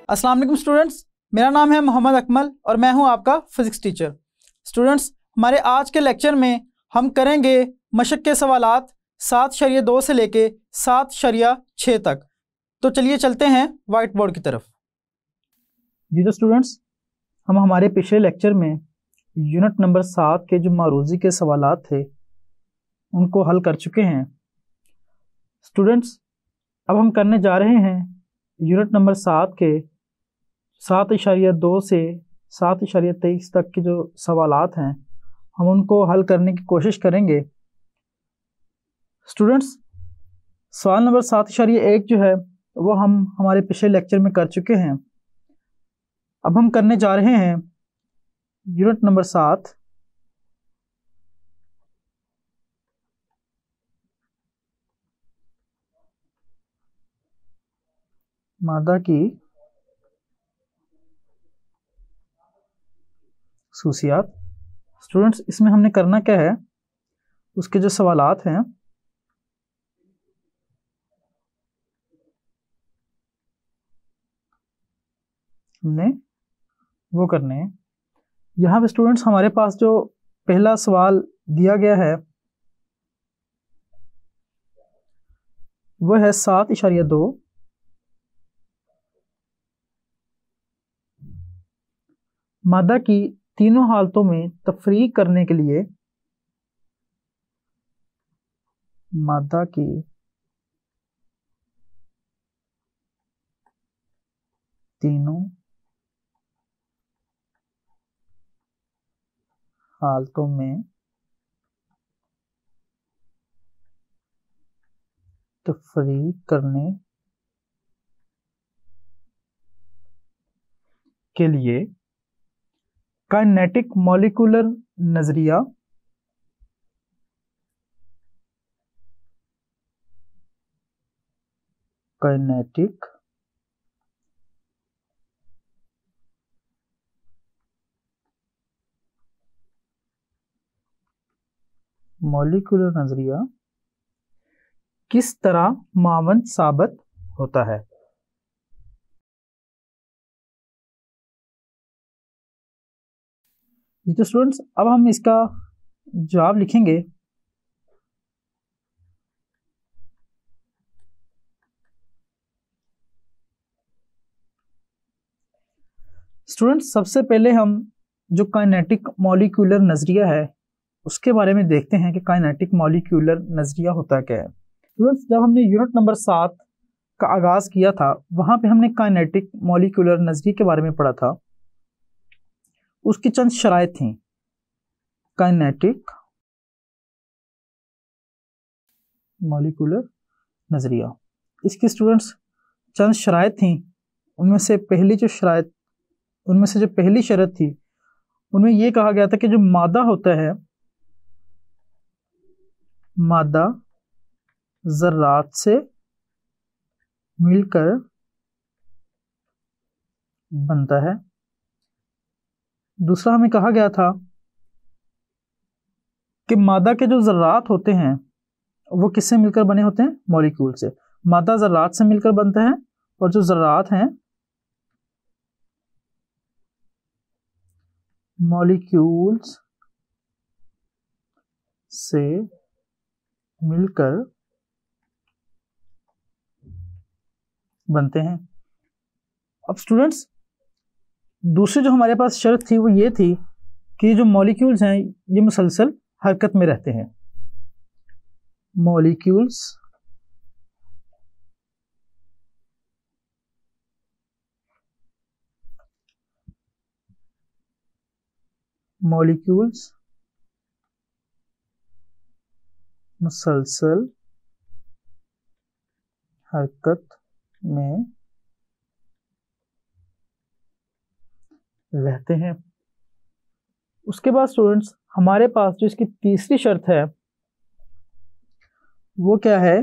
अस्सलाम वालेकुम स्टूडेंट्स, मेरा नाम है मोहम्मद अकमल और मैं हूं आपका फिज़िक्स टीचर। स्टूडेंट्स, हमारे आज के लेक्चर में हम करेंगे मशक़ के सवालात 7.2 से लेके 7.6 तक। तो चलिए चलते हैं वाइट बोर्ड की तरफ। जी तो स्टूडेंट्स, हम हमारे पिछले लेक्चर में यूनिट नंबर 7 के जो मारूज़ी के सवालात थे उनको हल कर चुके हैं। स्टूडेंट्स, अब हम करने जा रहे हैं यूनिट नंबर 7 के 7.2 से 7.23 तक के जो सवालात हैं हम उनको हल करने की कोशिश करेंगे। स्टूडेंट्स, सवाल नंबर 7.1 जो है वो हम हमारे पिछले लेक्चर में कर चुके हैं। अब हम करने जा रहे हैं यूनिट नंबर 7 मादा की खसूसियात। स्टूडेंट्स, इसमें हमने करना क्या है, उसके जो सवालात हैं हमने वो करने हैं। यहाँ पे स्टूडेंट्स हमारे पास जो पहला सवाल दिया गया है वो है 7.2। मादा की तीनों हालतों में तफरीक करने के लिए मादा की तीनों हालतों में तफरीक करने के लिए काइनेटिक मॉलिक्यूलर नजरिया काइनेटिक मॉलिक्यूलर नजरिया किस तरह मावन साबित होता है। जी तो स्टूडेंट्स, अब हम इसका जवाब लिखेंगे। स्टूडेंट्स, सबसे पहले हम जो काइनेटिक मॉलिक्यूलर नजरिया है उसके बारे में देखते हैं कि काइनेटिक मॉलिक्यूलर नजरिया होता क्या है। स्टूडेंट्स, जब हमने यूनिट नंबर 7 का आगाज किया था वहां पे हमने काइनेटिक मॉलिक्यूलर नजरिए के बारे में पढ़ा था। उसकी चंद शराइत थी। काइनेटिक मॉलिक्यूलर नजरिया, इसकी स्टूडेंट्स चंद शराइत थी। उनमें से जो पहली शर्त थी उनमें यह कहा गया था कि जो मादा होता है, मादा जर्रात से मिलकर बनता है। दूसरा हमें कहा गया था कि मादा के जो जर्रात होते हैं वो किससे मिलकर बने होते हैं, मॉलिक्यूल से। मादा जर्रात से मिलकर बनता है और जो जर्रात हैं मॉलिक्यूल्स से मिलकर बनते हैं। अब स्टूडेंट्स, दूसरी जो हमारे पास शर्त थी वो ये थी कि जो मॉलिक्यूल्स हैं ये मुसलसल हरकत में रहते हैं। मॉलिक्यूल्स मुसलसल हरकत में रहते हैं। उसके बाद स्टूडेंट्स हमारे पास जो इसकी तीसरी शर्त है वो क्या है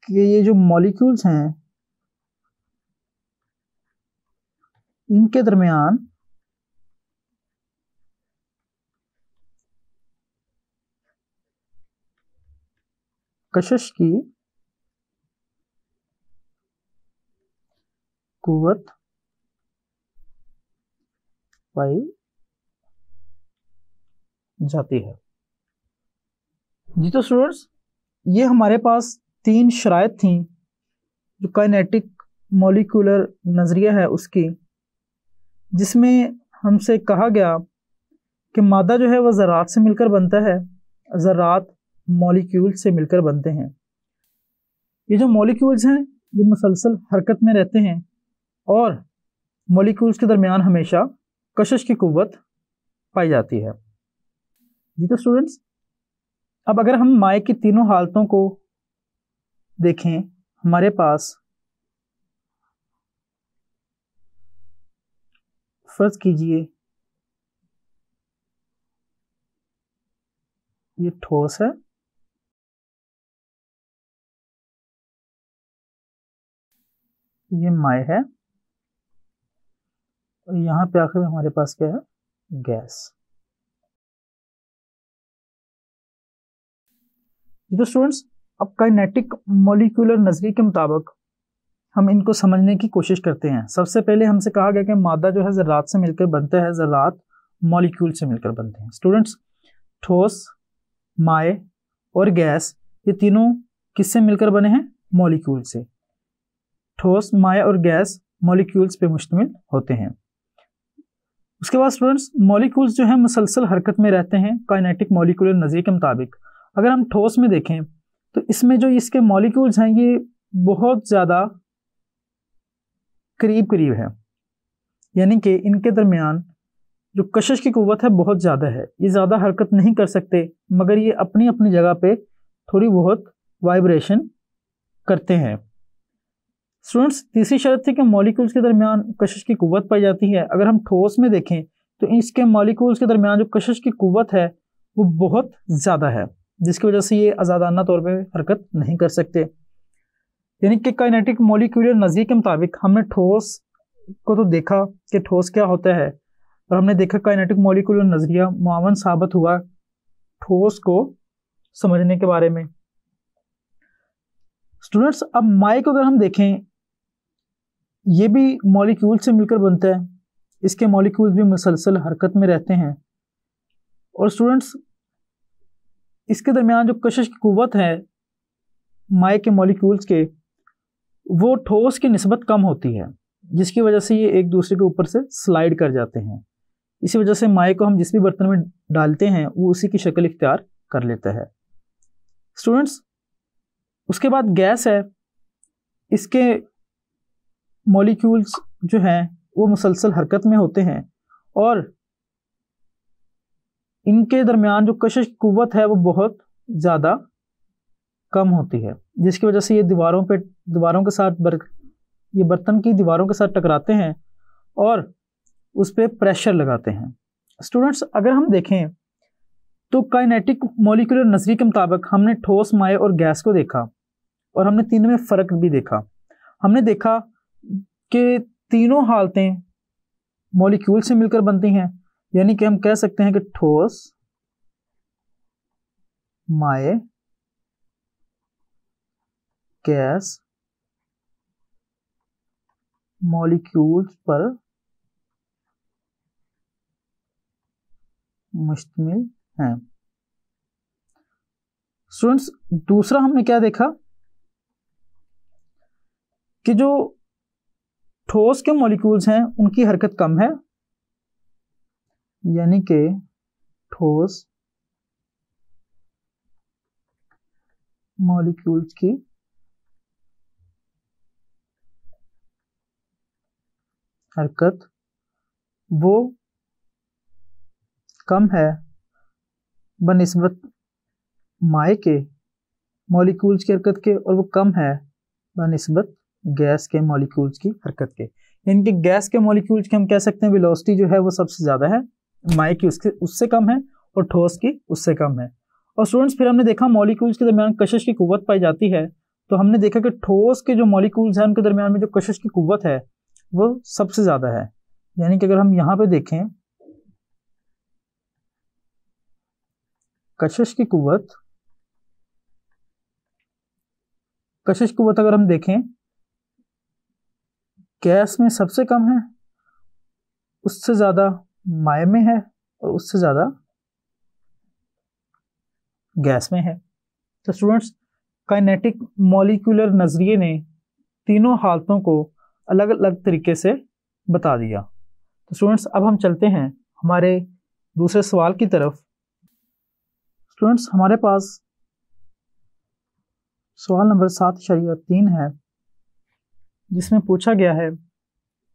कि ये जो मॉलिक्यूल्स हैं इनके दरमियान कशिश की कुव्वत पाई जाती है। जी तो स्टूडेंट्स, ये हमारे पास 3 शराइत थी जो काइनेटिक मॉलिक्यूलर नजरिया है उसकी, जिसमें हमसे कहा गया कि मादा जो है वह ज़रात से मिलकर बनता है, ज़रात मॉलिक्यूल से मिलकर बनते हैं। ये जो मॉलिक्यूल्स हैं ये मुसलसल हरकत में रहते हैं और मॉलिक्यूल्स के दरमियान हमेशा कशिश की कुव्वत पाई जाती है। जी तो स्टूडेंट्स, अब अगर हम माए की तीनों हालतों को देखें, हमारे पास फर्ज कीजिए ये ठोस है, ये माए है और यहाँ पे आखिर में हमारे पास क्या है, गैस। तो स्टूडेंट्स, अब काइनेटिक मॉलिक्यूलर नजरिए के मुताबिक हम इनको समझने की कोशिश करते हैं। सबसे पहले हमसे कहा गया कि मादा जो है ज़रात से मिलकर बनता है, ज़रात मॉलिक्यूल से मिलकर बनते हैं। स्टूडेंट्स, ठोस, माए और गैस ये तीनों किससे मिलकर बने हैं, मॉलिक्यूल से। ठोस, माए और गैस मॉलिक्यूल्स पे मुश्तमिल होते हैं। उसके बाद स्टूडेंट्स, मॉलिक्यूल्स जो है मुसलसल हरकत में रहते हैं काइनेटिक मॉलिक्यूलर नजरिए के मुताबिक। अगर हम ठोस में देखें तो इसमें जो इसके मॉलिक्यूल्स हैं ये बहुत ज़्यादा करीब करीब है, यानी कि इनके दरमियान जो कशिश की कुव्वत है बहुत ज़्यादा है। ये ज़्यादा हरकत नहीं कर सकते, मगर ये अपनी अपनी जगह पे थोड़ी बहुत वाइब्रेशन करते हैं। स्टूडेंट्स, तीसरी शर्त थी कि मॉलिक्यूल्स के दरमियान कशिश की कुव्वत पाई जाती है। अगर हम ठोस में देखें तो इसके मॉलिक्यूल्स के दरमियान जो कशिश की कुव्वत है वो बहुत ज़्यादा है, जिसकी वजह से ये आज़ादाना तौर पे हरकत नहीं कर सकते। यानी कि काइनेटिक मॉलिक्यूलर नज़रिए के मुताबिक हमने ठोस को तो देखा कि ठोस क्या होता है, और हमने देखा काइनेटिक मॉलिक्यूलर नज़रिया मुआवन साबित हुआ ठोस को समझने के बारे में। स्टूडेंट्स, अब माए को अगर हम देखें, ये भी मॉलिक्यूल से मिलकर बनता है, इसके मॉलिक्यूल्स भी मुसलसल हरकत में रहते हैं। और स्टूडेंट्स, इसके दरमियान जो कशिश की कुव्वत है माए के मॉलिक्यूल्स के, वो ठोस की निस्बत कम होती है, जिसकी वजह से ये एक दूसरे के ऊपर से स्लाइड कर जाते हैं। इसी वजह से माए को हम जिस भी बर्तन में डालते हैं वो उसी की शक्ल इख्तियार कर लेता है। स्टूडेंट्स, उसके बाद गैस है, इसके मॉलिक्यूल्स जो हैं वो मुसलसल हरकत में होते हैं और इनके दरमियान जो कशिश की कुव्वत है वो बहुत ज़्यादा कम होती है, जिसकी वजह से ये दीवारों के साथ ये बर्तन की दीवारों के साथ टकराते हैं और उस पर प्रेशर लगाते हैं। स्टूडेंट्स, अगर हम देखें तो काइनेटिक मॉलिक्यूलर नजरिए के मुताबिक हमने ठोस, माए और गैस को देखा और हमने तीनों में फ़र्क भी देखा। हमने देखा कि तीनों हालतें मॉलिक्यूल से मिलकर बनती हैं, यानी कि हम कह सकते हैं कि ठोस, माए, गैस मॉलिक्यूल्स पर मुश्तमिल हैं। स्टूडेंट्स, दूसरा हमने क्या देखा कि जो ठोस के मॉलिक्यूल्स हैं उनकी हरकत कम है, यानी कि ठोस मॉलिक्यूल्स की हरकत वो कम है बनिस्बत माए के मॉलिक्यूल्स की हरकत के, और वो कम है बनिस्बत गैस के मॉलिक्यूल्स की हरकत के। इनके गैस के मॉलिक्यूल्स की हम कह सकते हैं वेलोसिटी जो है वो सबसे ज़्यादा है, माए की उससे कम है और ठोस की उससे कम है। और स्टूडेंट्स, फिर हमने देखा मॉलिक्यूल्स के दरमियान कशिश की कुव्वत पाई जाती है, तो हमने देखा कि ठोस के जो मॉलिक्यूल्स हैं उनके दरमियान में जो कशिश की कुव्वत है वो सबसे ज़्यादा है। यानी कि अगर हम यहाँ पे देखें कशिश की कुव्वत अगर हम देखें गैस में सबसे कम है, उससे ज़्यादा माय में है और उससे ज़्यादा गैस में है। तो स्टूडेंट्स, काइनेटिक मॉलिक्यूलर नज़रिए ने तीनों हालतों को अलग अलग तरीके से बता दिया। तो स्टूडेंट्स, अब हम चलते हैं हमारे दूसरे सवाल की तरफ। स्टूडेंट्स, हमारे पास सवाल नंबर 7.3 है, जिसमें पूछा गया है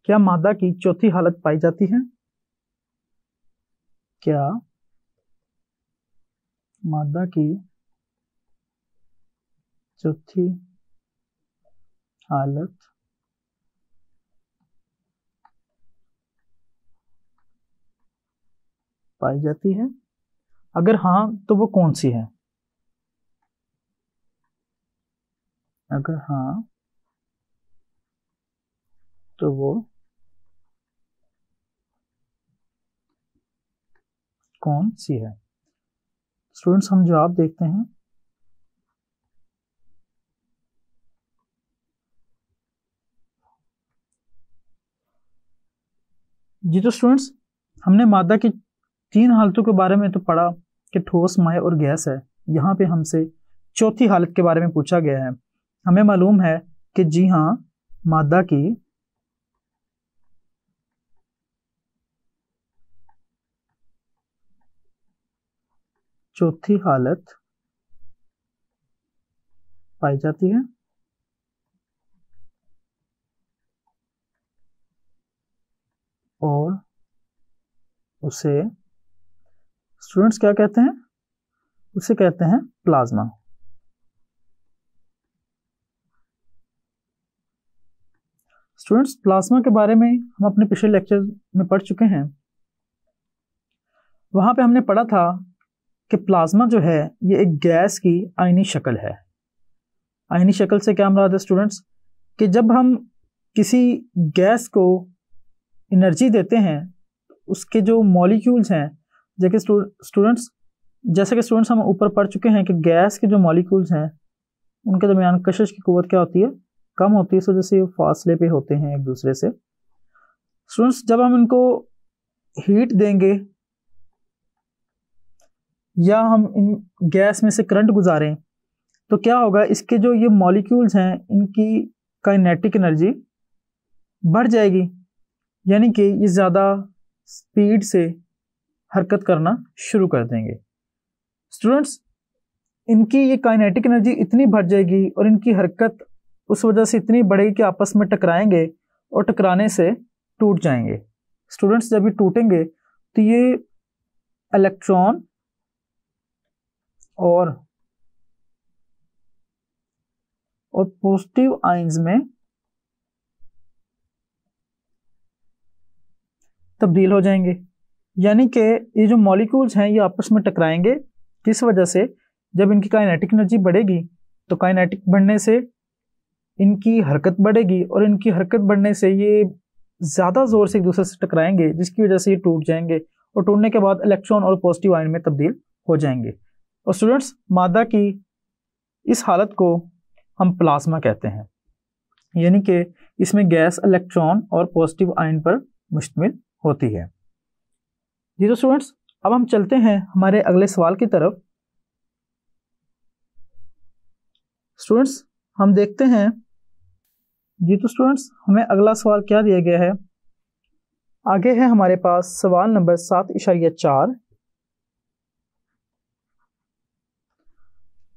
क्या मादा की चौथी हालत पाई जाती है? क्या मादा की चौथी हालत पाई जाती है? अगर हाँ तो वो कौन सी है? अगर हाँ तो वो कौन सी है? स्टूडेंट्स, हम जवाब देखते हैं। जी तो स्टूडेंट्स, हमने मादा की 3 हालतों के बारे में तो पढ़ा कि ठोस, माय और गैस है। यहाँ पे हमसे चौथी हालत के बारे में पूछा गया है। हमें मालूम है कि जी हाँ, मादा की चौथी हालत पाई जाती है और उसे स्टूडेंट्स क्या कहते हैं? उसे कहते हैं प्लाज्मा। स्टूडेंट्स, प्लाज्मा के बारे में हम अपने पिछले लेक्चर में पढ़ चुके हैं। वहां पे हमने पढ़ा था कि प्लाज्मा जो है ये एक गैस की आयनी शक्ल है। आयनी शक्ल से क्या मुराद है स्टूडेंट्स? कि जब हम किसी गैस को एनर्जी देते हैं, उसके जो मॉलिक्यूल्स हैं, जैसे स्टूडेंट्स हम ऊपर पढ़ चुके हैं कि गैस के जो मॉलिक्यूल्स हैं उनके दरमियान कशिश की कुव्वत क्या होती है? कम होती है। इस वजह से ये फासले पे होते हैं एक दूसरे से। स्टूडेंट्स, जब हम इनको हीट देंगे या हम इन गैस में से करंट गुजारें तो क्या होगा? इसके जो ये मॉलिक्यूल्स हैं इनकी काइनेटिक एनर्जी बढ़ जाएगी, यानी कि ये ज़्यादा स्पीड से हरकत करना शुरू कर देंगे। स्टूडेंट्स, इनकी ये काइनेटिक एनर्जी इतनी बढ़ जाएगी और इनकी हरकत उस वजह से इतनी बढ़ेगी कि आपस में टकराएंगे और टकराने से टूट जाएंगे। स्टूडेंट्स, जब ये टूटेंगे तो ये इलेक्ट्रॉन और पॉजिटिव आयंस में तब्दील हो जाएंगे, यानी कि ये जो मॉलिक्यूल्स हैं ये आपस में टकराएंगे। किस वजह से? जब इनकी काइनेटिक एनर्जी बढ़ेगी तो काइनेटिक बढ़ने से इनकी हरकत बढ़ेगी और इनकी हरकत बढ़ने से ये ज़्यादा ज़ोर से एक दूसरे से टकराएंगे, जिसकी वजह से ये टूट जाएंगे और टूटने के बाद इलेक्ट्रॉन और पॉजिटिव आयन में तब्दील हो जाएंगे। और स्टूडेंट्स, मादा की इस हालत को हम प्लाज्मा कहते हैं, यानी कि इसमें गैस, इलेक्ट्रॉन और पॉजिटिव आयन पर मुश्तमिल होती है। जी तो स्टूडेंट्स, अब हम चलते हैं हमारे अगले सवाल की तरफ। स्टूडेंट्स, हम देखते हैं। जी तो स्टूडेंट्स, हमें अगला सवाल क्या दिया गया है? आगे है हमारे पास सवाल नंबर 7.4।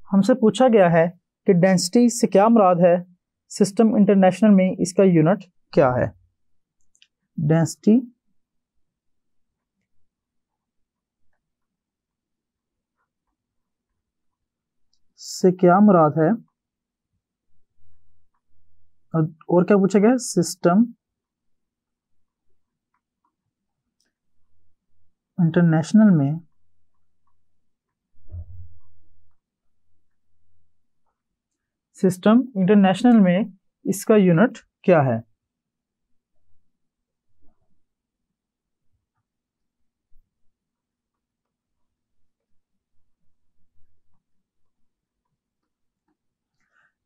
हमसे पूछा गया है कि डेंसिटी से क्या मुराद है? सिस्टम इंटरनेशनल में इसका यूनिट क्या है? डेंसिटी से क्या मुराद है? और क्या पूछा गया? सिस्टम इंटरनेशनल में इसका यूनिट क्या है?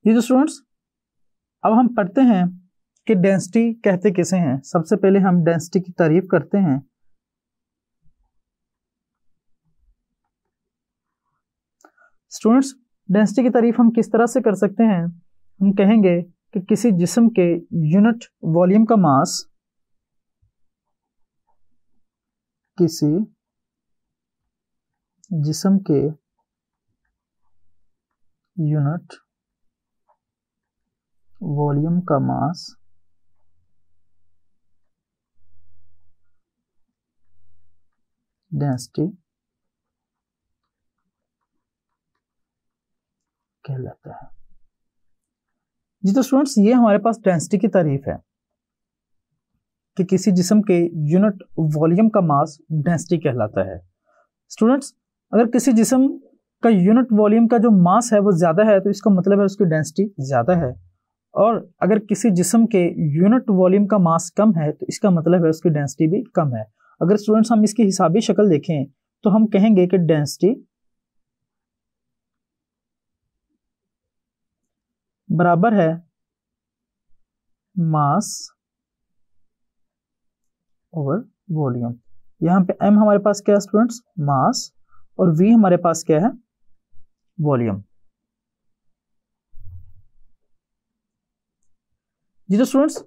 ये जो स्टूडेंट्स, अब हम पढ़ते हैं कि डेंसिटी कहते किसे हैं। सबसे पहले हम डेंसिटी की तारीफ करते हैं। स्टूडेंट्स, डेंसिटी की तारीफ हम किस तरह से कर सकते हैं? हम कहेंगे कि किसी जिस्म के यूनिट वॉल्यूम का मास, किसी जिस्म के यूनिट वॉल्यूम का मास डेंसिटी कहलाता है। जी तो स्टूडेंट्स, ये हमारे पास डेंसिटी की तारीफ है कि किसी जिस्म के यूनिट वॉल्यूम का मास डेंसिटी कहलाता है। स्टूडेंट्स, अगर किसी जिस्म का यूनिट वॉल्यूम का जो मास है वो ज्यादा है तो इसका मतलब है उसकी डेंसिटी ज्यादा है, और अगर किसी जिस्म के यूनिट वॉल्यूम का मास कम है तो इसका मतलब है उसकी डेंसिटी भी कम है। अगर स्टूडेंट्स हम इसकी हिसाबी शक्ल देखें तो हम कहेंगे कि डेंसिटी बराबर है मास ओवर वॉल्यूम। यहां पे m हमारे पास क्या है स्टूडेंट्स? मास, और v हमारे पास क्या है? वॉल्यूम। जी तो स्टूडेंट्स,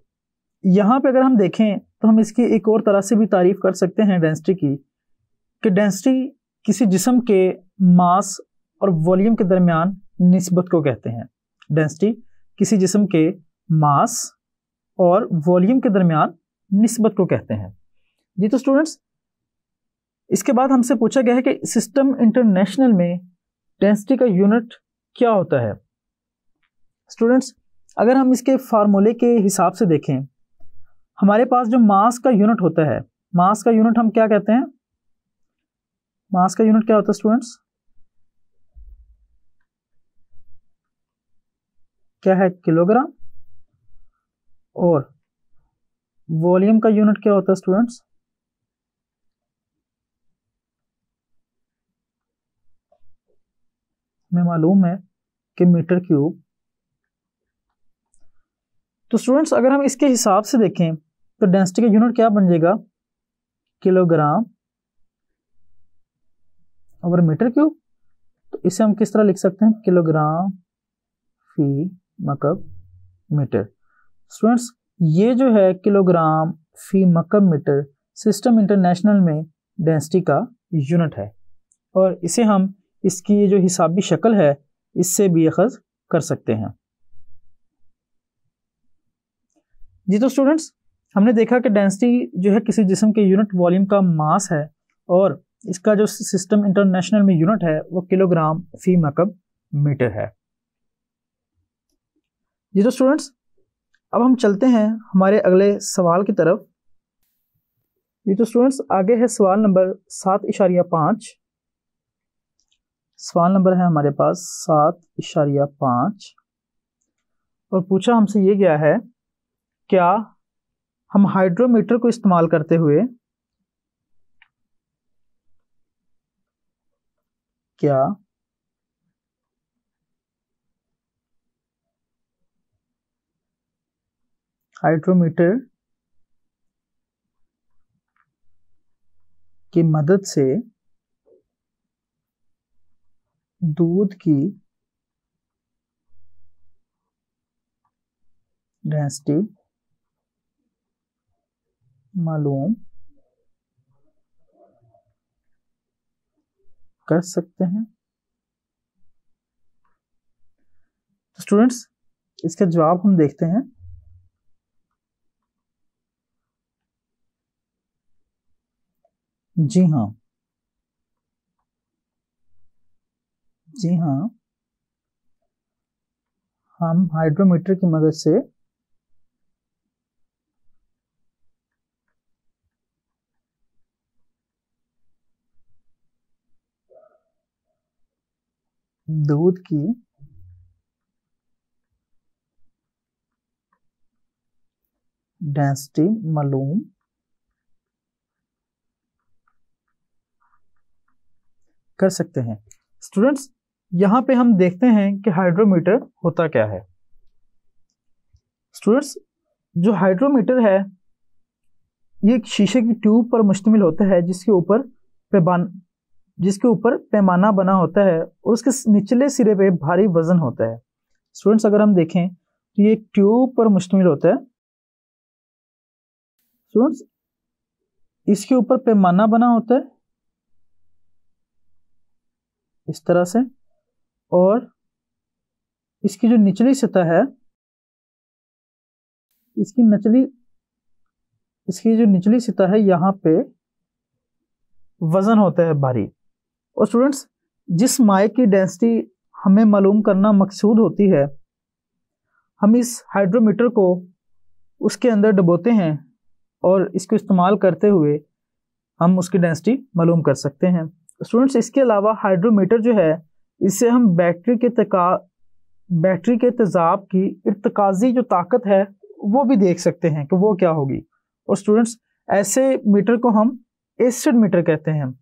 यहां पे अगर हम देखें तो हम इसकी एक और तरह से भी तारीफ कर सकते हैं डेंसिटी की, कि डेंसिटी किसी जिस्म के मास और वॉल्यूम के दरमियान निस्बत को कहते हैं। डेंसिटी किसी जिस्म के मास और वॉल्यूम के दरमियान निस्बत को कहते हैं। जी तो स्टूडेंट्स, इसके बाद हमसे पूछा गया है कि सिस्टम इंटरनेशनल में डेंसिटी का यूनिट क्या होता है। स्टूडेंट्स, अगर हम इसके फार्मूले के हिसाब से देखें, हमारे पास जो मास का यूनिट होता है, मास का यूनिट हम क्या कहते हैं? मास का यूनिट क्या होता है स्टूडेंट्स? क्या है? किलोग्राम। और वॉल्यूम का यूनिट क्या होता है स्टूडेंट्स? हमें मालूम है कि मीटर क्यूब। तो स्टूडेंट्स, अगर हम इसके हिसाब से देखें तो डेंसिटी का यूनिट क्या बन जाएगा? Kilogram over metre cube. तो इसे हम किस तरह लिख सकते हैं? किलोग्राम फी मकब मीटर। स्टूडेंट्स, ये जो है किलोग्राम फी मकब मीटर सिस्टम इंटरनेशनल में डेंसिटी का यूनिट है, और इसे हम इसकी ये जो हिसाबी शक्ल है इससे भी अखज़ कर सकते हैं। जी तो स्टूडेंट्स, हमने देखा कि डेंसिटी जो है किसी जिस्म के यूनिट वॉल्यूम का मास है, और इसका जो सिस्टम इंटरनेशनल में यूनिट है वो किलोग्राम फी मकब मीटर है। जी तो स्टूडेंट्स, अब हम चलते हैं हमारे अगले सवाल की तरफ। जी तो स्टूडेंट्स, आगे है सवाल नंबर 7.5। सवाल नंबर है हमारे पास 7.5, और पूछा हमसे ये गया है, क्या हम हाइड्रोमीटर को इस्तेमाल करते हुए हाइड्रोमीटर की मदद से दूध की डेंसिटी मालूम कर सकते हैं? तो स्टूडेंट्स, इसका जवाब हम देखते हैं। जी हाँ, जी हाँ, हम हाइड्रोमीटर की मदद से दूध की डेंसिटी मालूम कर सकते हैं। स्टूडेंट्स, यहां पे हम देखते हैं कि हाइड्रोमीटर होता क्या है। स्टूडेंट्स, जो हाइड्रोमीटर है ये एक शीशे की ट्यूब पर मुश्तमिल होता है जिसके ऊपर पैमाना बना होता है और उसके निचले सिरे पे भारी वजन होता है। स्टूडेंट्स अगर हम देखें तो ये एक ट्यूब पर मुश्तमिल होता है। स्टूडेंट्स इसके ऊपर पैमाना बना होता है इस तरह से, और इसकी जो निचली सतह है, इसकी जो निचली सतह है यहाँ पे वजन होता है भारी। और स्टूडेंट्स जिस माए की डेंसिटी हमें मालूम करना मकसूद होती है, हम इस हाइड्रोमीटर को उसके अंदर डुबोते हैं और इसको इस्तेमाल करते हुए हम उसकी डेंसिटी मालूम कर सकते हैं। स्टूडेंट्स इसके अलावा हाइड्रोमीटर जो है इससे हम बैटरी के तेजाब की इर्तिकाजी जो ताकत है वो भी देख सकते हैं कि वो क्या होगी। और स्टूडेंट्स ऐसे मीटर को हम एसिड मीटर कहते हैं।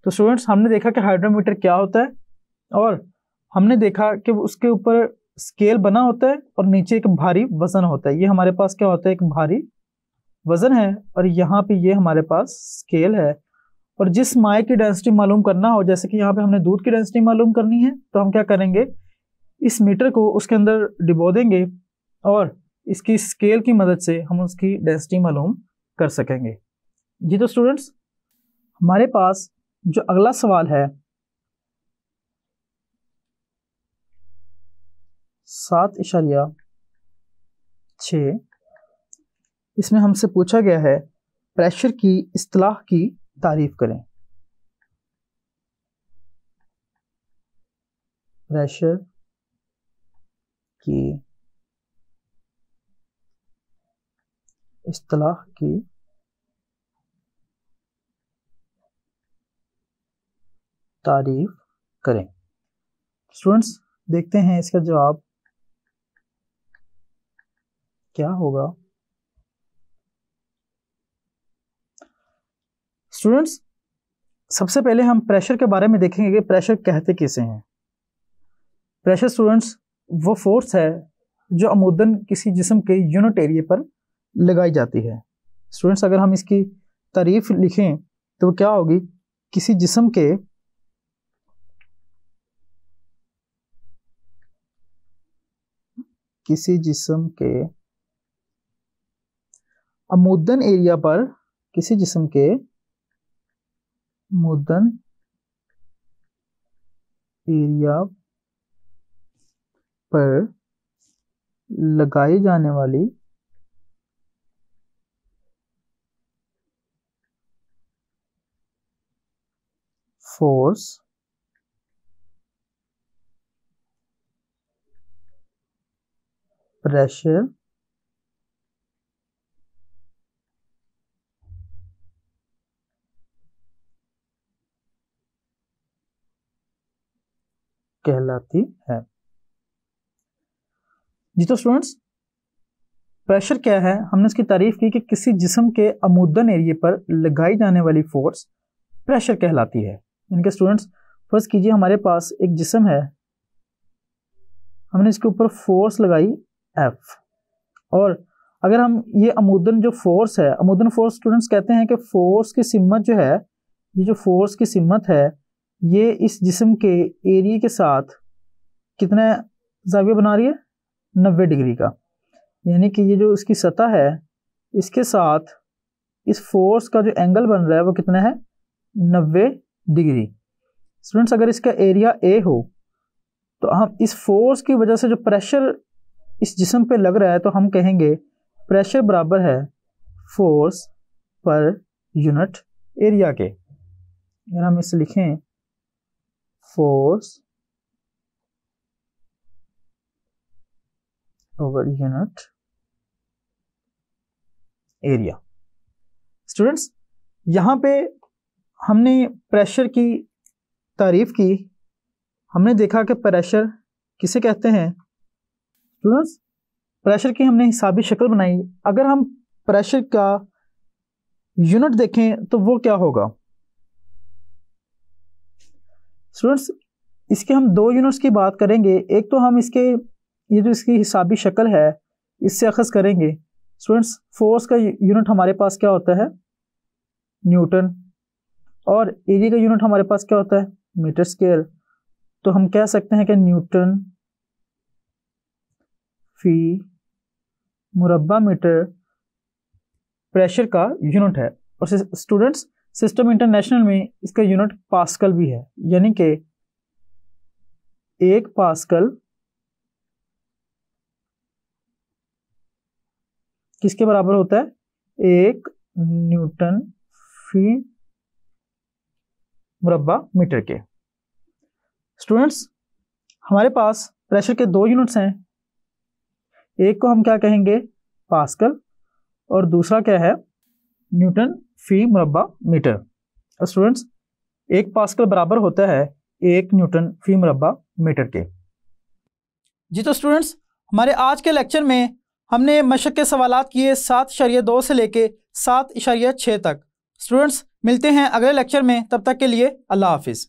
तो स्टूडेंट्स हमने देखा कि हाइड्रोमीटर क्या होता है और हमने देखा कि उसके ऊपर स्केल बना होता है और नीचे एक भारी वजन होता है। ये हमारे पास क्या होता है, एक भारी वजन है और यहाँ पे ये हमारे पास स्केल है। और जिस माए की डेंसिटी मालूम करना हो, जैसे कि यहाँ पे हमने दूध की डेंसिटी मालूम करनी है, तो हम क्या करेंगे, इस मीटर को उसके अंदर डिबो देंगे और इसकी स्केल की मदद से हम उसकी डेंसिटी मालूम कर सकेंगे। जी तो स्टूडेंट्स हमारे पास जो अगला सवाल है 7.6, इसमें हमसे पूछा गया है प्रेशर की इस्तिलाह की तारीफ करें। प्रेशर की इस्तिलाह की तारीफ करें। स्टूडेंट्स देखते हैं इसका जवाब क्या होगा। स्टूडेंट्स सबसे पहले हम प्रेशर के बारे में देखेंगे कि प्रेशर कहते किसे हैं। प्रेशर स्टूडेंट्स वो फोर्स है जो अमूदन किसी जिस्म के यूनिट एरिया पर लगाई जाती है। स्टूडेंट्स अगर हम इसकी तारीफ लिखें तो क्या होगी, किसी जिस्म के अमूदन एरिया पर, किसी जिस्म के अमूदन एरिया पर लगाई जाने वाली फोर्स प्रेशर कहलाती है। जी तो स्टूडेंट्स प्रेशर क्या है, हमने इसकी तारीफ की कि किसी जिस्म के अमूदन एरिया पर लगाई जाने वाली फोर्स प्रेशर कहलाती है। इनके स्टूडेंट्स फर्ज कीजिए हमारे पास एक जिस्म है, हमने इसके ऊपर फोर्स लगाई F, और अगर हम ये अमूदन जो फोर्स है, अमूदन फोर्स स्टूडेंट्स कहते हैं कि फोर्स की सिमत जो है, ये जो फोर्स की सिमत है ये इस जिस्म के एरिया के साथ कितना ज़ाविया बना रही है, 90 डिग्री का। यानी कि ये जो इसकी सतह है इसके साथ इस फोर्स का जो एंगल बन रहा है वो कितना है, 90 डिग्री। स्टूडेंट्स अगर इसका एरिया A हो तो हम इस फोर्स की वजह से जो प्रेशर इस जिस्म पे लग रहा है तो हम कहेंगे प्रेशर बराबर है फोर्स पर यूनिट एरिया के। अगर हम इसे लिखें force over unit area. Students यहाँ पे हमने प्रेशर की तारीफ की, हमने देखा कि प्रेशर किसे कहते हैं। स्टूडेंट्स प्रेशर की हमने हिसाबी शक्ल बनाई। अगर हम प्रेशर का यूनिट देखें तो वो क्या होगा। स्टूडेंट्स इसके हम दो यूनिट्स की बात करेंगे। एक तो हम इसके ये जो इसकी हिसाबी शक्ल है इससे अखज़ करेंगे स्टूडेंट्स, फोर्स का यूनिट हमारे पास क्या होता है, न्यूटन, और एरिया का यूनिट हमारे पास क्या होता है, मीटर स्क्वायर। तो हम कह सकते हैं कि न्यूटन फी मुरब्बा मीटर प्रेशर का यूनिट है। और स्टूडेंट्स, सिस्टम इंटरनेशनल में इसका यूनिट पास्कल भी है, यानी कि 1 पास्कल किसके बराबर होता है, 1 न्यूटन फी मुरब्बा मीटर के। स्टूडेंट्स, हमारे पास प्रेशर के 2 यूनिट्स हैं, एक को हम क्या कहेंगे, पास्कल, और दूसरा क्या है, न्यूटन फी मुरब्बा मीटर। और स्टूडेंट्स, 1 पास्कल बराबर होता है 1 न्यूटन फी मुरब्बा मीटर के। जी तो स्टूडेंट्स, हमारे आज के लेक्चर में हमने मशक के सवालात किए 7.2 से लेके 7.6 तक। स्टूडेंट्स, मिलते हैं अगले लेक्चर में, तब तक के लिए अल्लाह हाफिज़।